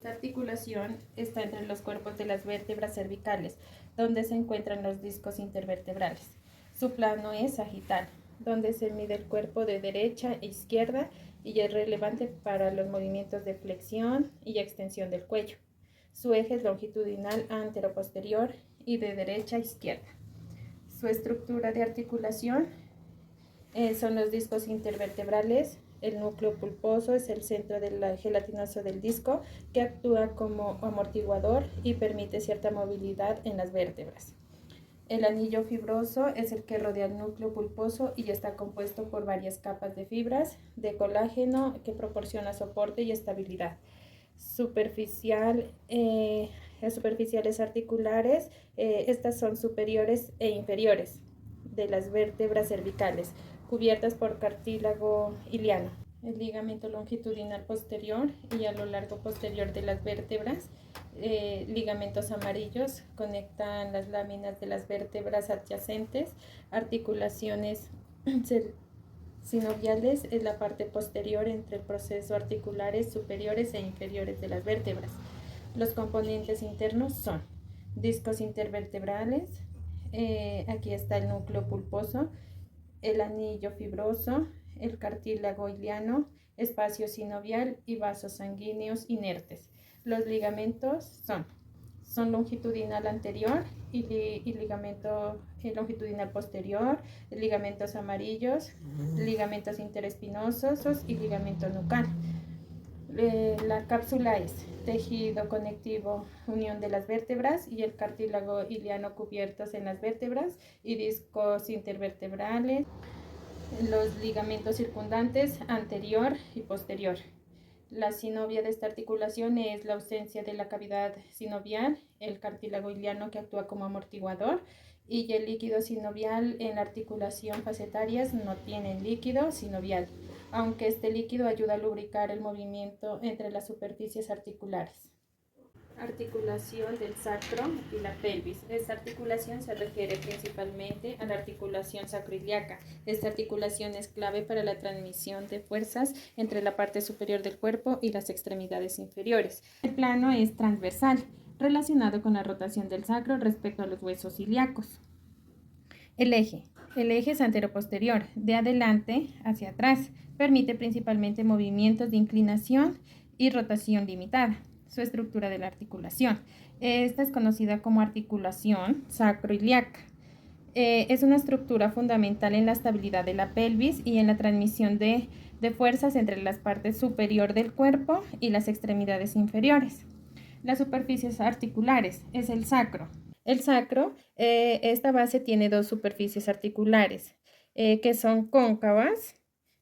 La articulación está entre los cuerpos de las vértebras cervicales, donde se encuentran los discos intervertebrales. Su plano es sagital, donde se mide el cuerpo de derecha e izquierda y es relevante para los movimientos de flexión y extensión del cuello. Su eje es longitudinal antero-posterior y de derecha a izquierda. Su estructura de articulación son los discos intervertebrales. El núcleo pulposo es el centro del gelatinoso del disco que actúa como amortiguador y permite cierta movilidad en las vértebras. El anillo fibroso es el que rodea el núcleo pulposo y está compuesto por varias capas de fibras de colágeno que proporciona soporte y estabilidad. Superficiales articulares, estas son superiores e inferiores de las vértebras cervicales, cubiertas por cartílago iliano. El ligamento longitudinal posterior y a lo largo posterior de las vértebras, ligamentos amarillos conectan las láminas de las vértebras adyacentes. Articulaciones sinoviales es la parte posterior entre el proceso articulares superiores e inferiores de las vértebras. Los componentes internos son discos intervertebrales, aquí está el núcleo pulposo, el anillo fibroso, el cartílago iliano, espacio sinovial y vasos sanguíneos inertes. Los ligamentos son longitudinal anterior y ligamento longitudinal posterior, ligamentos amarillos, ligamentos interespinosos y ligamento nucal. La cápsula es tejido conectivo, unión de las vértebras y el cartílago iliano cubiertos en las vértebras y discos intervertebrales. Los ligamentos circundantes anterior y posterior. La sinovia de esta articulación es la ausencia de la cavidad sinovial, el cartílago iliano que actúa como amortiguador y el líquido sinovial en la articulación facetarias no tiene líquido sinovial, aunque este líquido ayuda a lubricar el movimiento entre las superficies articulares. Articulación del sacro y la pelvis. Esta articulación se refiere principalmente a la articulación sacroiliaca. Esta articulación es clave para la transmisión de fuerzas entre la parte superior del cuerpo y las extremidades inferiores. El plano es transversal, relacionado con la rotación del sacro respecto a los huesos ilíacos. El eje es anteroposterior, de adelante hacia atrás. Permite principalmente movimientos de inclinación y rotación limitada. Su estructura de la articulación. Esta es conocida como articulación sacroiliaca. Es una estructura fundamental en la estabilidad de la pelvis y en la transmisión de fuerzas entre las partes superior del cuerpo y las extremidades inferiores. Las superficies articulares es el sacro. El sacro, esta base tiene dos superficies articulares que son cóncavas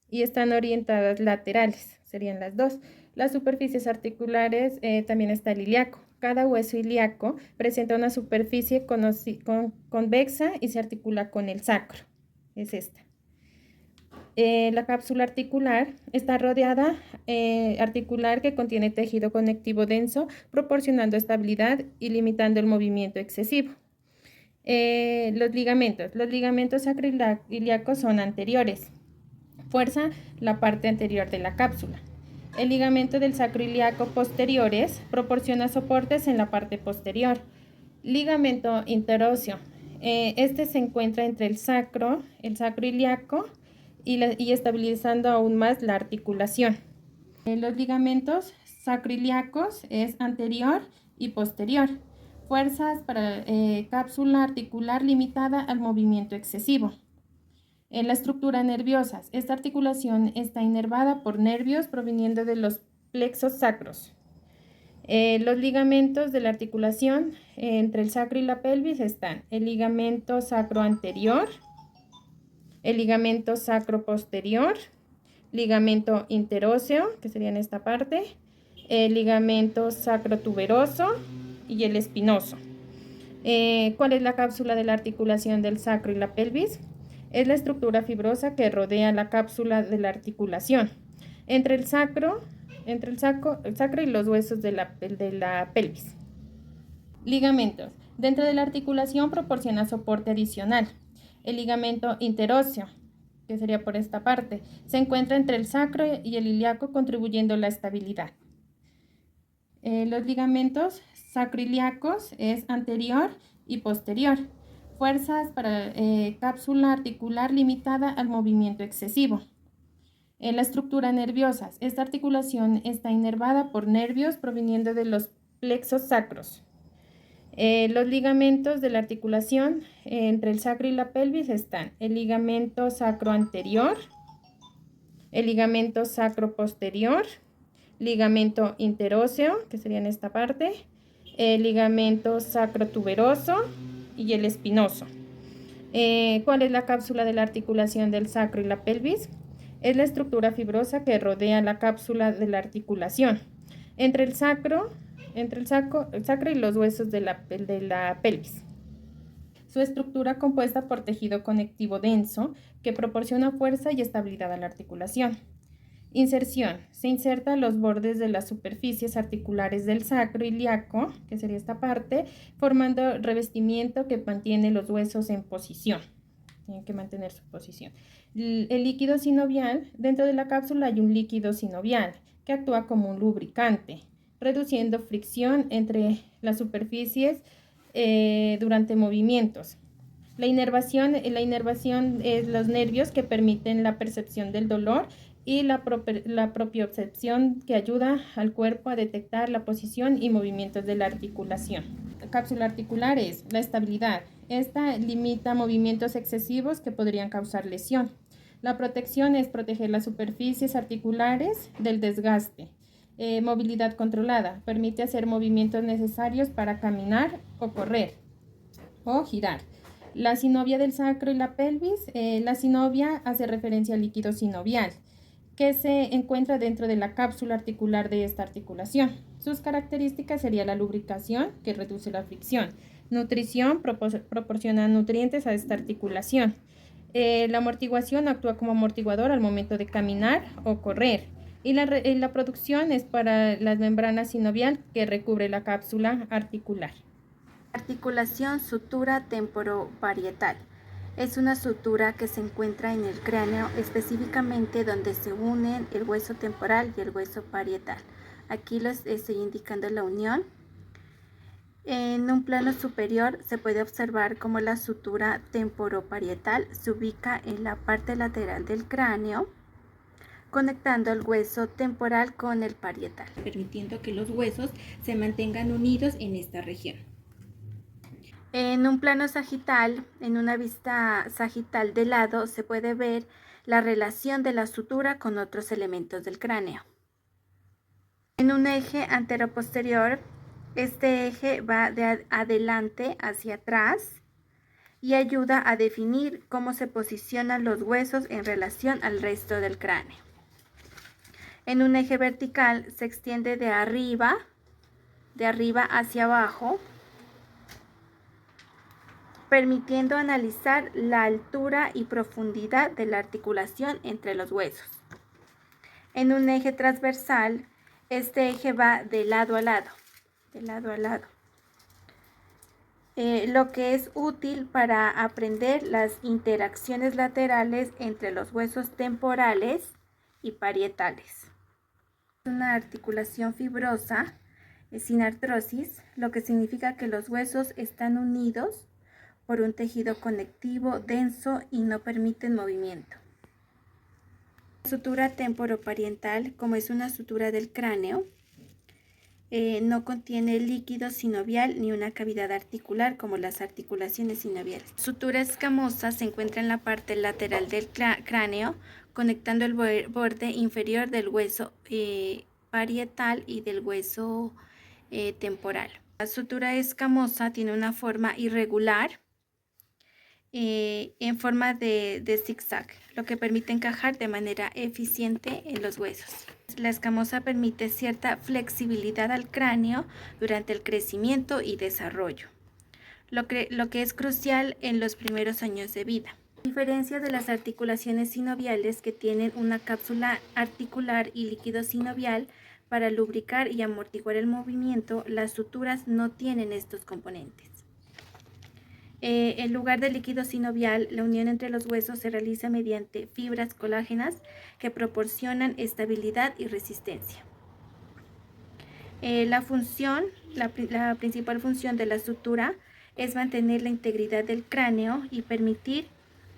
y están orientadas laterales, serían las dos. Las superficies articulares también está el ilíaco. Cada hueso ilíaco presenta una superficie convexa y se articula con el sacro. Es esta. La cápsula articular está rodeada articular que contiene tejido conectivo denso, proporcionando estabilidad y limitando el movimiento excesivo. Los ligamentos sacroiliacos son anteriores. Fuerza la parte anterior de la cápsula. El ligamento del sacroiliaco posteriores proporciona soportes en la parte posterior. Ligamento interóseo. Este se encuentra entre el sacroiliaco y estabilizando aún más la articulación. Los ligamentos sacroiliacos es anterior y posterior. Fuerzas para cápsula articular limitada al movimiento excesivo. En la estructura nerviosa, esta articulación está inervada por nervios proveniendo de los plexos sacros. Los ligamentos de la articulación entre el sacro y la pelvis están el ligamento sacro anterior, el ligamento sacro posterior, ligamento interóseo, que sería en esta parte, el ligamento sacrotuberoso y el espinoso. ¿Cuál es la cápsula de la articulación del sacro y la pelvis? Es la estructura fibrosa que rodea la cápsula de la articulación entre el sacro y los huesos de la pelvis. Ligamentos. Dentro de la articulación proporciona soporte adicional. El ligamento interóseo, que sería por esta parte, se encuentra entre el sacro y el ilíaco contribuyendo a la estabilidad. Los ligamentos sacroiliacos es anterior y posterior. Fuerzas para cápsula articular limitada al movimiento excesivo. La estructura nerviosa. Esta articulación está inervada por nervios proveniendo de los plexos sacros. Los ligamentos de la articulación entre el sacro y la pelvis están el ligamento sacro anterior, el ligamento sacro posterior, ligamento interóseo, que sería en esta parte, el ligamento sacrotuberoso y el espinoso. ¿Cuál es la cápsula de la articulación del sacro y la pelvis? Es la estructura fibrosa que rodea la cápsula de la articulación entre el sacro y los huesos de la pelvis. Su estructura compuesta por tejido conectivo denso que proporciona fuerza y estabilidad a la articulación. Inserción. Se inserta a los bordes de las superficies articulares del sacro ilíaco, que sería esta parte, formando revestimiento que mantiene los huesos en posición. Tienen que mantener su posición. El líquido sinovial, dentro de la cápsula hay un líquido sinovial que actúa como un lubricante, reduciendo fricción entre las superficies durante movimientos. La inervación es los nervios que permiten la percepción del dolor y la propiocepción que ayuda al cuerpo a detectar la posición y movimientos de la articulación. La cápsula articular es la estabilidad. Esta limita movimientos excesivos que podrían causar lesión. La protección es proteger las superficies articulares del desgaste. Movilidad controlada. Permite hacer movimientos necesarios para caminar o correr o girar. La sinovia del sacro y la pelvis. La sinovia hace referencia al líquido sinovial que se encuentra dentro de la cápsula articular de esta articulación. Sus características sería la lubricación, que reduce la fricción. Nutrición, proporciona nutrientes a esta articulación. La amortiguación actúa como amortiguador al momento de caminar o correr. Y la producción es para la membrana sinovial que recubre la cápsula articular. Articulación sutura temporoparietal. Es una sutura que se encuentra en el cráneo, específicamente donde se unen el hueso temporal y el hueso parietal. Aquí les estoy indicando la unión. En un plano superior se puede observar cómo la sutura temporoparietal se ubica en la parte lateral del cráneo, conectando el hueso temporal con el parietal, permitiendo que los huesos se mantengan unidos en esta región. En un plano sagital, en una vista sagital de lado, se puede ver la relación de la sutura con otros elementos del cráneo. En un eje antero-posterior, este eje va de adelante hacia atrás y ayuda a definir cómo se posicionan los huesos en relación al resto del cráneo. En un eje vertical se extiende de arriba hacia abajo, permitiendo analizar la altura y profundidad de la articulación entre los huesos. En un eje transversal, este eje va de lado a lado, lo que es útil para aprender las interacciones laterales entre los huesos temporales y parietales. Es una articulación fibrosa, sin artrosis, lo que significa que los huesos están unidos por un tejido conectivo denso y no permiten movimiento. La sutura temporoparietal, como es una sutura del cráneo, no contiene líquido sinovial ni una cavidad articular como las articulaciones sinoviales. La sutura escamosa se encuentra en la parte lateral del cráneo, conectando el borde inferior del hueso parietal y del hueso temporal. La sutura escamosa tiene una forma irregular, en forma de zigzag, lo que permite encajar de manera eficiente en los huesos. La escamosa permite cierta flexibilidad al cráneo durante el crecimiento y desarrollo, lo que es crucial en los primeros años de vida. A diferencia de las articulaciones sinoviales que tienen una cápsula articular y líquido sinovial para lubricar y amortiguar el movimiento, las suturas no tienen estos componentes. En lugar del líquido sinovial, la unión entre los huesos se realiza mediante fibras colágenas que proporcionan estabilidad y resistencia. La principal función de la sutura es mantener la integridad del cráneo y permitir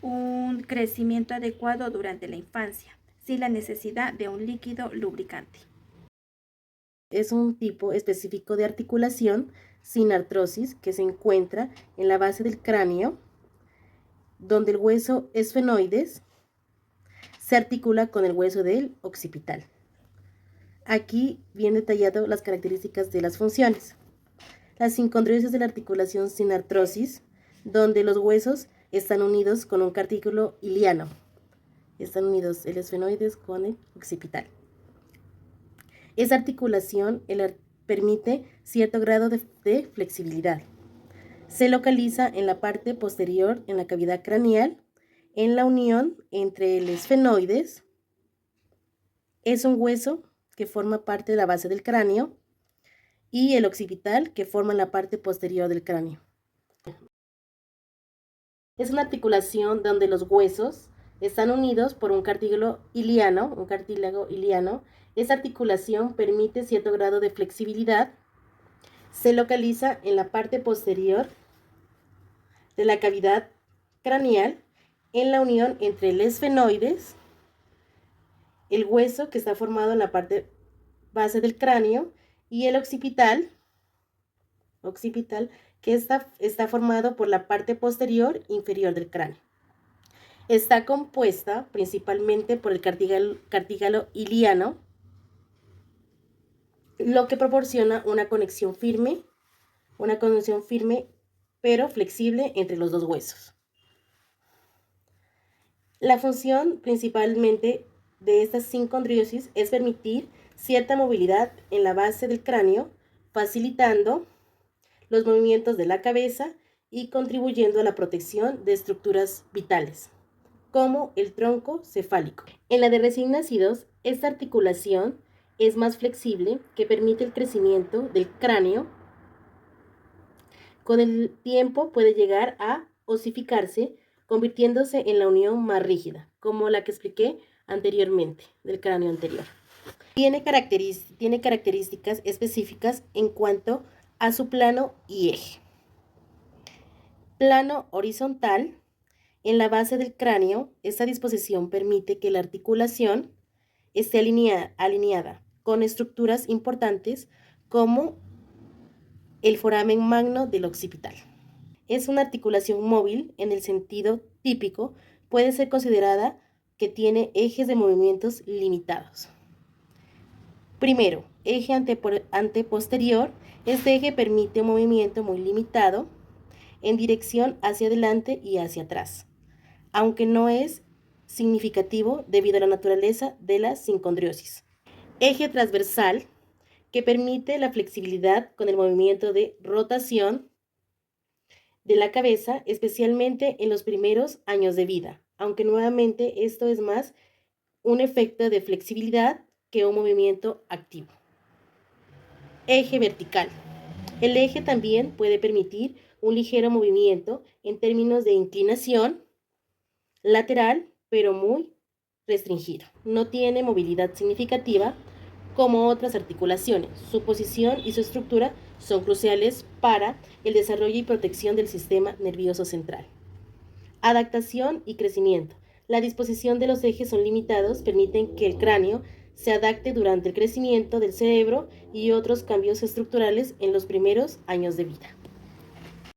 un crecimiento adecuado durante la infancia, sin la necesidad de un líquido lubricante. Es un tipo específico de articulación sin artrosis que se encuentra en la base del cráneo, donde el hueso esfenoides se articula con el hueso del occipital. Aquí bien detallado las características de las funciones. La sincondriosis de la articulación sin artrosis, donde los huesos están unidos con un cartílago iliano. Están unidos el esfenoides con el occipital. Esa articulación permite cierto grado de flexibilidad. Se localiza en la parte posterior, en la cavidad craneal, en la unión entre el esfenoides. Es un hueso que forma parte de la base del cráneo y el occipital que forma la parte posterior del cráneo. Es una articulación donde los huesos están unidos por un cartílago iliano. Esa articulación permite cierto grado de flexibilidad. Se localiza en la parte posterior de la cavidad craneal, en la unión entre el esfenoides, el hueso que está formado en la parte base del cráneo, y el occipital que está formado por la parte posterior inferior del cráneo. Está compuesta principalmente por el cartílago iliano, lo que proporciona una conexión firme pero flexible entre los dos huesos. La función principalmente de esta sincondriosis es permitir cierta movilidad en la base del cráneo, facilitando los movimientos de la cabeza y contribuyendo a la protección de estructuras vitales, como el tronco cefálico. En la de recién nacidos, esta articulación es más flexible, que permite el crecimiento del cráneo. Con el tiempo puede llegar a osificarse, convirtiéndose en la unión más rígida, como la que expliqué anteriormente, del cráneo anterior. Tiene características específicas en cuanto a su plano y eje. Plano horizontal. En la base del cráneo, esta disposición permite que la articulación esté alineada con estructuras importantes como el foramen magno del occipital. Es una articulación móvil en el sentido típico, puede ser considerada que tiene ejes de movimientos limitados. Primero, eje anteposterior. Este eje permite un movimiento muy limitado en dirección hacia adelante y hacia atrás, aunque no es significativo debido a la naturaleza de la sincondriosis. Eje transversal, que permite la flexibilidad con el movimiento de rotación de la cabeza, especialmente en los primeros años de vida, aunque nuevamente esto es más un efecto de flexibilidad que un movimiento activo. Eje vertical. El eje también puede permitir un ligero movimiento en términos de inclinación lateral, pero muy restringido. No tiene movilidad significativa como otras articulaciones. Su posición y su estructura son cruciales para el desarrollo y protección del sistema nervioso central. Adaptación y crecimiento. La disposición de los ejes son limitados, permiten que el cráneo se adapte durante el crecimiento del cerebro y otros cambios estructurales en los primeros años de vida.